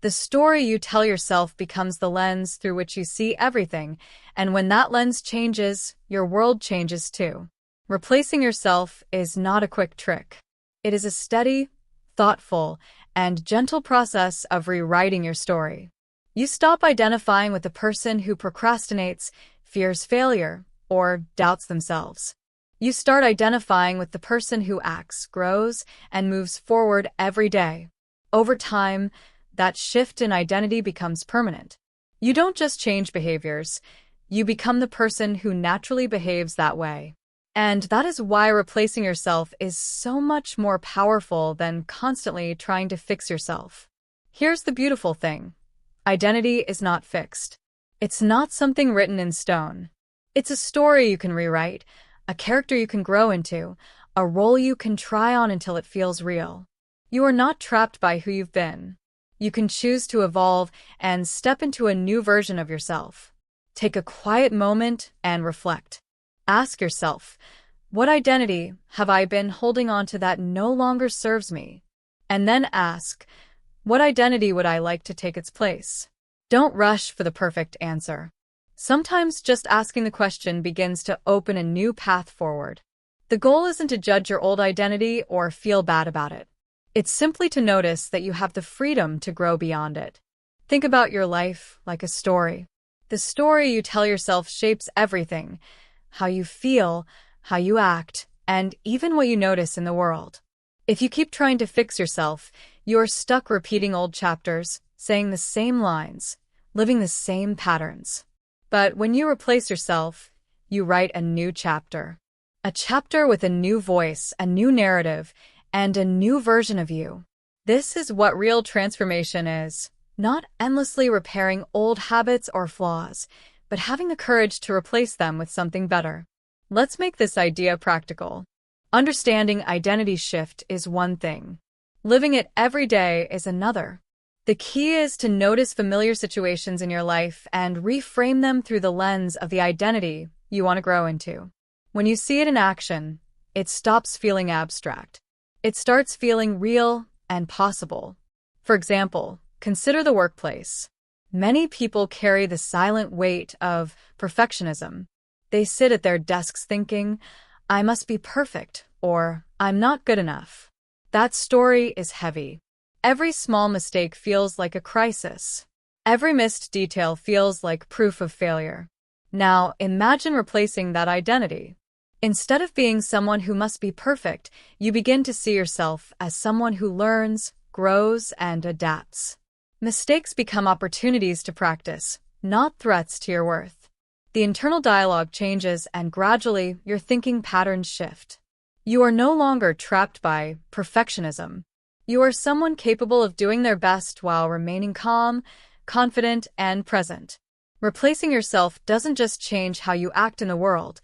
The story you tell yourself becomes the lens through which you see everything, and when that lens changes, your world changes too. Replacing yourself is not a quick trick. It is a steady, thoughtful, and gentle process of rewriting your story. You stop identifying with the person who procrastinates, fears failure, or doubts themselves. You start identifying with the person who acts, grows, and moves forward every day. Over time, that shift in identity becomes permanent. You don't just change behaviors, you become the person who naturally behaves that way. And that is why replacing yourself is so much more powerful than constantly trying to fix yourself. Here's the beautiful thing. Identity is not fixed. It's not something written in stone. It's a story you can rewrite, a character you can grow into, a role you can try on until it feels real. You are not trapped by who you've been. You can choose to evolve and step into a new version of yourself. Take a quiet moment and reflect. Ask yourself, what identity have I been holding on to that no longer serves me? And then ask, what identity would I like to take its place? Don't rush for the perfect answer. Sometimes just asking the question begins to open a new path forward. The goal isn't to judge your old identity or feel bad about it. It's simply to notice that you have the freedom to grow beyond it. Think about your life like a story. The story you tell yourself shapes everything, how you feel, how you act, and even what you notice in the world. If you keep trying to fix yourself, you are stuck repeating old chapters, saying the same lines, living the same patterns. But when you replace yourself, you write a new chapter. A chapter with a new voice, a new narrative, and a new version of you. This is what real transformation is. Not endlessly repairing old habits or flaws, but having the courage to replace them with something better. Let's make this idea practical. Understanding identity shift is one thing. Living it every day is another. The key is to notice familiar situations in your life and reframe them through the lens of the identity you want to grow into. When you see it in action, it stops feeling abstract. It starts feeling real and possible. For example, consider the workplace. Many people carry the silent weight of perfectionism. They sit at their desks thinking, "I must be perfect," or "I'm not good enough." That story is heavy. Every small mistake feels like a crisis. Every missed detail feels like proof of failure. Now, imagine replacing that identity. Instead of being someone who must be perfect, you begin to see yourself as someone who learns, grows, and adapts. Mistakes become opportunities to practice, not threats to your worth. The internal dialogue changes and gradually your thinking patterns shift. You are no longer trapped by perfectionism. You are someone capable of doing their best while remaining calm, confident, and present. Replacing yourself doesn't just change how you act in the world,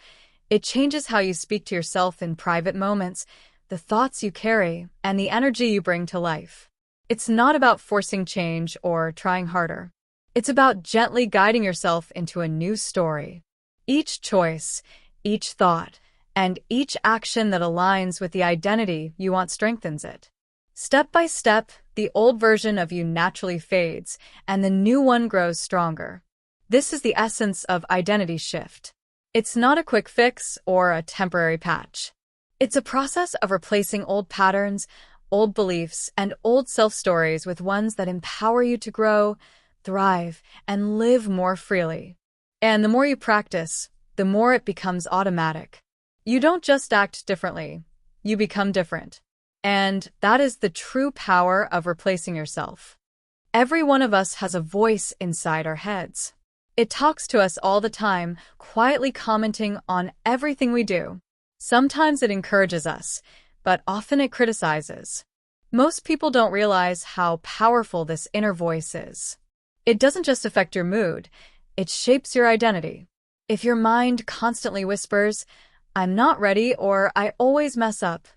it changes how you speak to yourself in private moments, the thoughts you carry, and the energy you bring to life. It's not about forcing change or trying harder. It's about gently guiding yourself into a new story. Each choice, each thought, and each action that aligns with the identity you want strengthens it. Step by step, the old version of you naturally fades, and the new one grows stronger. This is the essence of identity shift. It's not a quick fix or a temporary patch. It's a process of replacing old patterns, old beliefs, and old self-stories with ones that empower you to grow, thrive, and live more freely. And the more you practice, the more it becomes automatic. You don't just act differently, you become different. And that is the true power of replacing yourself. Every one of us has a voice inside our heads. It talks to us all the time, quietly commenting on everything we do. Sometimes it encourages us, but often it criticizes. Most people don't realize how powerful this inner voice is. It doesn't just affect your mood, it shapes your identity. If your mind constantly whispers, "I'm not ready," or "I always mess up,"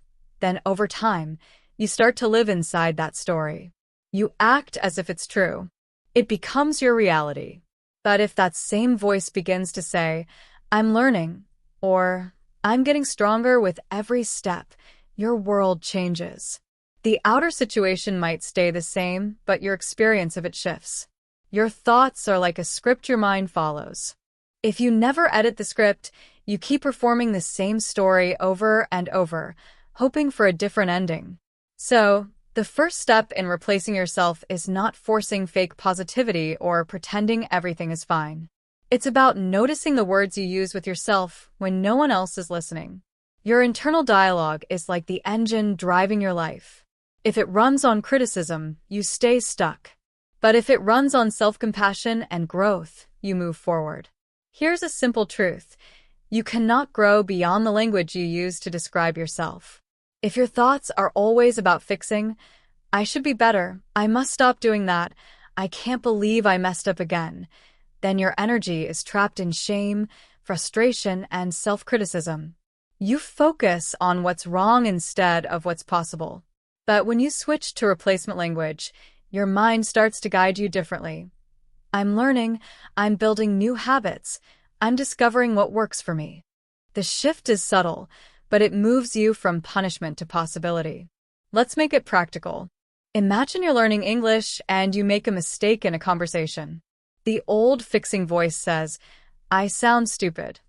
then over time, you start to live inside that story. You act as if it's true. It becomes your reality. But if that same voice begins to say, "I'm learning," or "I'm getting stronger with every step," your world changes. The outer situation might stay the same, but your experience of it shifts. Your thoughts are like a script your mind follows. If you never edit the script, you keep performing the same story over and over, hoping for a different ending. So, the first step in replacing yourself is not forcing fake positivity or pretending everything is fine. It's about noticing the words you use with yourself when no one else is listening. Your internal dialogue is like the engine driving your life. If it runs on criticism, you stay stuck. But if it runs on self-compassion and growth, you move forward. Here's a simple truth. You cannot grow beyond the language you use to describe yourself. If your thoughts are always about fixing, "I should be better," "I must stop doing that," "I can't believe I messed up again," then your energy is trapped in shame, frustration, and self-criticism. You focus on what's wrong instead of what's possible. But when you switch to replacement language, your mind starts to guide you differently. "I'm learning, I'm building new habits, I'm discovering what works for me." The shift is subtle, but it moves you from punishment to possibility. Let's make it practical. Imagine you're learning English and you make a mistake in a conversation. The old fixing voice says, "I sound stupid."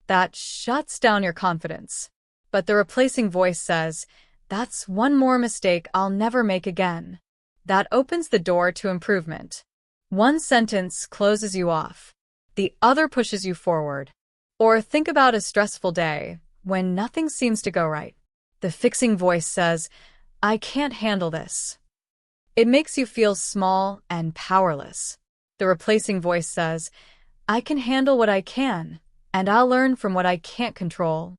That shuts down your confidence. But the replacing voice says, "That's one more mistake I'll never make again." That opens the door to improvement. One sentence closes you off. The other pushes you forward. Or think about a stressful day when nothing seems to go right. The fixing voice says, "I can't handle this." It makes you feel small and powerless. The replacing voice says, "I can handle what I can, and I'll learn from what I can't control."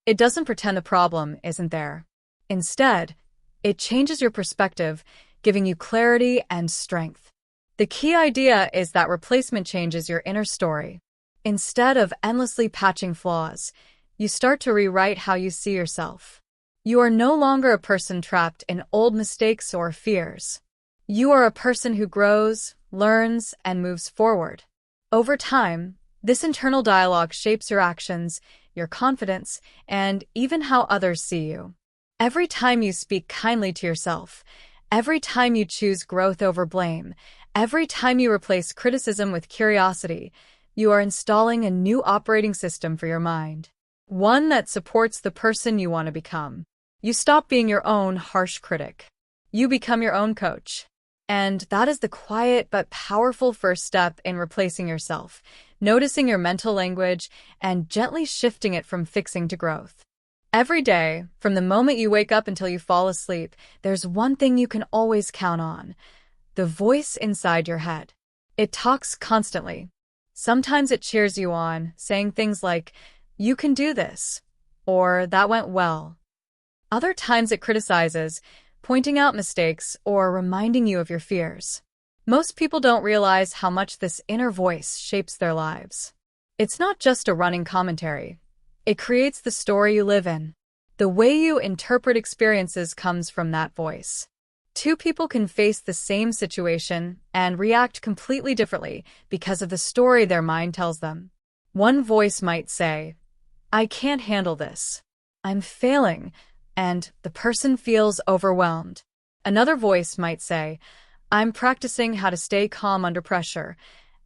It doesn't pretend the problem isn't there. Instead, it changes your perspective, giving you clarity and strength. The key idea is that replacement changes your inner story. Instead of endlessly patching flaws, you start to rewrite how you see yourself. You are no longer a person trapped in old mistakes or fears. You are a person who grows, learns, and moves forward. Over time, this internal dialogue shapes your actions, your confidence, and even how others see you. Every time you speak kindly to yourself, every time you choose growth over blame, every time you replace criticism with curiosity, you are installing a new operating system for your mind. One that supports the person you want to become. You stop being your own harsh critic. You become your own coach. And that is the quiet but powerful first step in replacing yourself, noticing your mental language and gently shifting it from fixing to growth. Every day, from the moment you wake up until you fall asleep, there's one thing you can always count on: the voice inside your head. It talks constantly. Sometimes it cheers you on, saying things like, "You can do this," or "That went well." Other times it criticizes, pointing out mistakes or reminding you of your fears. Most people don't realize how much this inner voice shapes their lives. It's not just a running commentary. It creates the story you live in. The way you interpret experiences comes from that voice. Two people can face the same situation and react completely differently because of the story their mind tells them. One voice might say, "I can't handle this. I'm failing," and the person feels overwhelmed. Another voice might say, "I'm practicing how to stay calm under pressure,"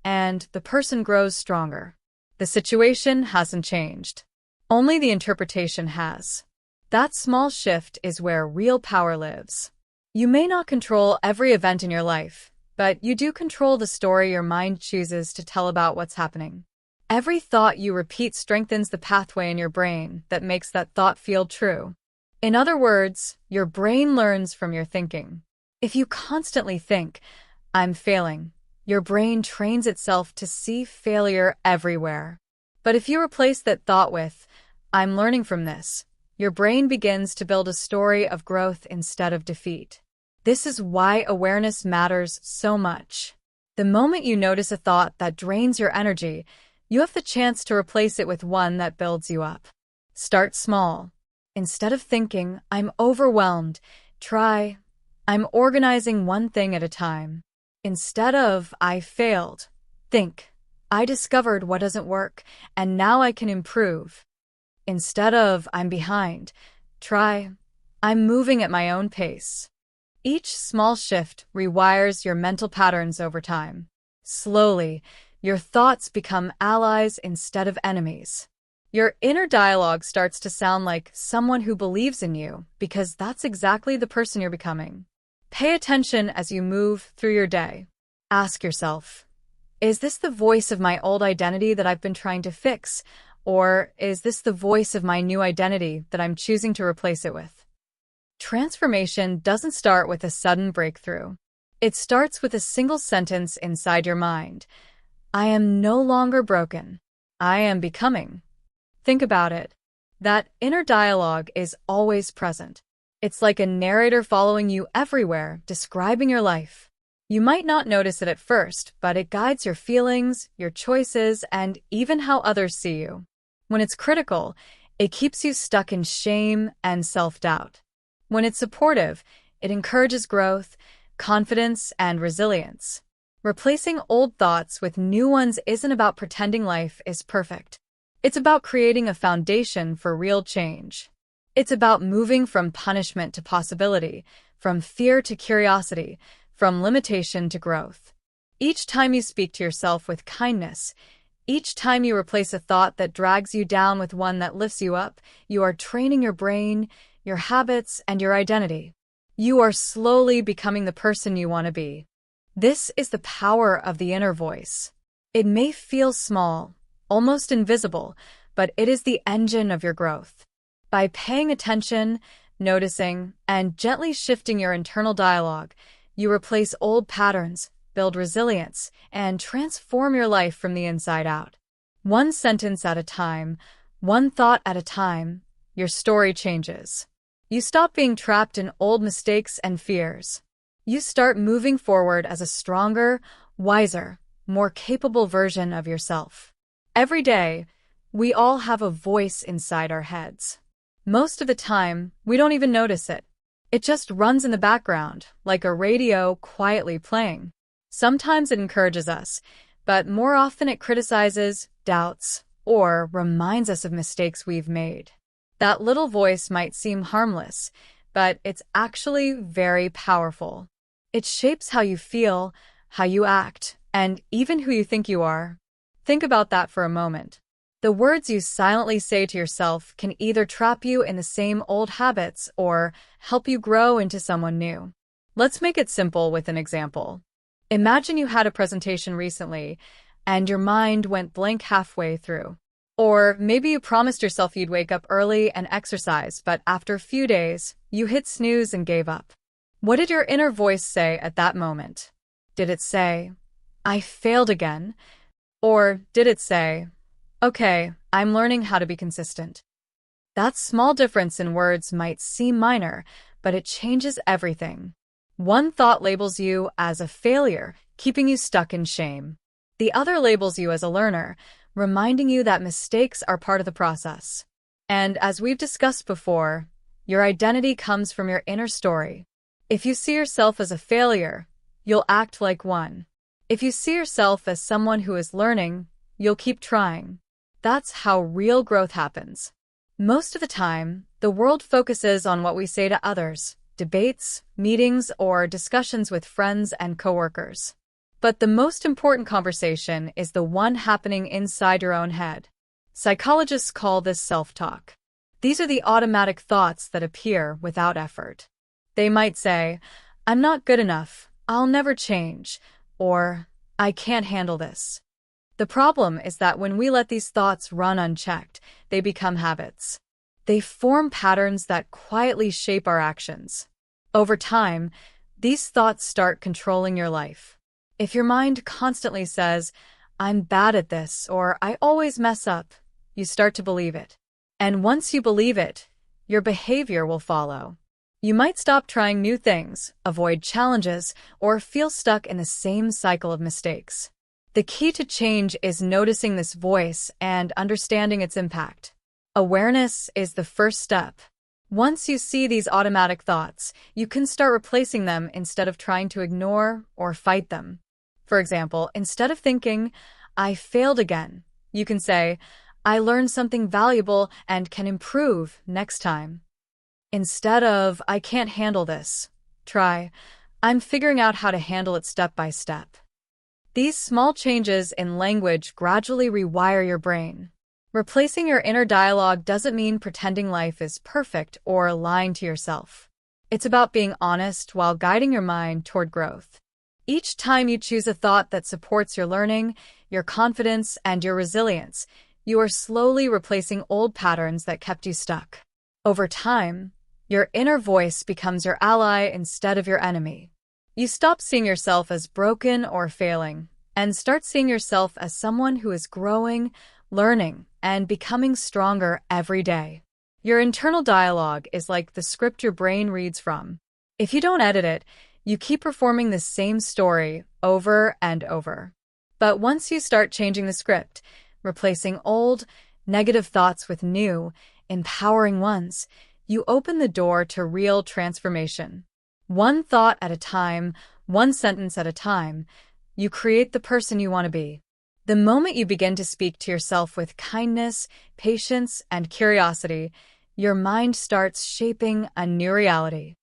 and the person grows stronger. The situation hasn't changed. Only the interpretation has. That small shift is where real power lives. You may not control every event in your life, but you do control the story your mind chooses to tell about what's happening. Every thought you repeat strengthens the pathway in your brain that makes that thought feel true. In other words, your brain learns from your thinking. If you constantly think, "I'm failing," your brain trains itself to see failure everywhere. But if you replace that thought with, "I'm learning from this," your brain begins to build a story of growth instead of defeat. This is why awareness matters so much. The moment you notice a thought that drains your energy, you have the chance to replace it with one that builds you up. Start small. Instead of thinking, "I'm overwhelmed," try, "I'm organizing one thing at a time." Instead of, "I failed," think, "I discovered what doesn't work, and now I can improve." Instead of, "I'm behind," try, "I'm moving at my own pace." Each small shift rewires your mental patterns over time. Slowly, your thoughts become allies instead of enemies. Your inner dialogue starts to sound like someone who believes in you, because that's exactly the person you're becoming. Pay attention as you move through your day. Ask yourself, is this the voice of my old identity that I've been trying to fix, or is this the voice of my new identity that I'm choosing to replace it with? Transformation doesn't start with a sudden breakthrough. It starts with a single sentence inside your mind. I am no longer broken. I am becoming. Think about it. That inner dialogue is always present. It's like a narrator following you everywhere, describing your life. You might not notice it at first, but it guides your feelings, your choices, and even how others see you. When it's critical, it keeps you stuck in shame and self-doubt. When it's supportive, it encourages growth, confidence, and resilience. Replacing old thoughts with new ones isn't about pretending life is perfect. It's about creating a foundation for real change. It's about moving from punishment to possibility, from fear to curiosity, from limitation to growth. Each time you speak to yourself with kindness, each time you replace a thought that drags you down with one that lifts you up, you are training your brain, your habits, and your identity. You are slowly becoming the person you want to be. This is the power of the inner voice. It may feel small, almost invisible, but it is the engine of your growth. By paying attention, noticing, and gently shifting your internal dialogue, you replace old patterns, build resilience, and transform your life from the inside out. One sentence at a time, one thought at a time, your story changes. You stop being trapped in old mistakes and fears. You start moving forward as a stronger, wiser, more capable version of yourself. Every day, we all have a voice inside our heads. Most of the time, we don't even notice it. It just runs in the background, like a radio quietly playing. Sometimes it encourages us, but more often it criticizes, doubts, or reminds us of mistakes we've made. That little voice might seem harmless, but it's actually very powerful. It shapes how you feel, how you act, and even who you think you are. Think about that for a moment. The words you silently say to yourself can either trap you in the same old habits or help you grow into someone new. Let's make it simple with an example. Imagine you had a presentation recently, and your mind went blank halfway through. Or maybe you promised yourself you'd wake up early and exercise, but after a few days, you hit snooze and gave up. What did your inner voice say at that moment? Did it say, "I failed again"? Or did it say, "Okay, I'm learning how to be consistent"? That small difference in words might seem minor, but it changes everything. One thought labels you as a failure, keeping you stuck in shame. The other labels you as a learner, reminding you that mistakes are part of the process. And as we've discussed before, your identity comes from your inner story. If you see yourself as a failure, you'll act like one. If you see yourself as someone who is learning, you'll keep trying. That's how real growth happens. Most of the time, the world focuses on what we say to others, debates, meetings, or discussions with friends and coworkers. But the most important conversation is the one happening inside your own head. Psychologists call this self-talk. These are the automatic thoughts that appear without effort. They might say, "I'm not good enough, I'll never change," or "I can't handle this." The problem is that when we let these thoughts run unchecked, they become habits. They form patterns that quietly shape our actions. Over time, these thoughts start controlling your life. If your mind constantly says, "I'm bad at this," or "I always mess up," you start to believe it. And once you believe it, your behavior will follow. You might stop trying new things, avoid challenges, or feel stuck in the same cycle of mistakes. The key to change is noticing this voice and understanding its impact. Awareness is the first step. Once you see these automatic thoughts, you can start replacing them instead of trying to ignore or fight them. For example, instead of thinking, "I failed again," you can say, "I learned something valuable and can improve next time." Instead of, "I can't handle this," try, "I'm figuring out how to handle it step by step." These small changes in language gradually rewire your brain. Replacing your inner dialogue doesn't mean pretending life is perfect or lying to yourself. It's about being honest while guiding your mind toward growth. Each time you choose a thought that supports your learning, your confidence, and your resilience, you are slowly replacing old patterns that kept you stuck. Over time, your inner voice becomes your ally instead of your enemy. You stop seeing yourself as broken or failing, and start seeing yourself as someone who is growing, learning, and becoming stronger every day. Your internal dialogue is like the script your brain reads from. If you don't edit it, you keep performing the same story over and over. But once you start changing the script, replacing old, negative thoughts with new, empowering ones, you open the door to real transformation. One thought at a time, one sentence at a time, you create the person you want to be. The moment you begin to speak to yourself with kindness, patience, and curiosity, your mind starts shaping a new reality.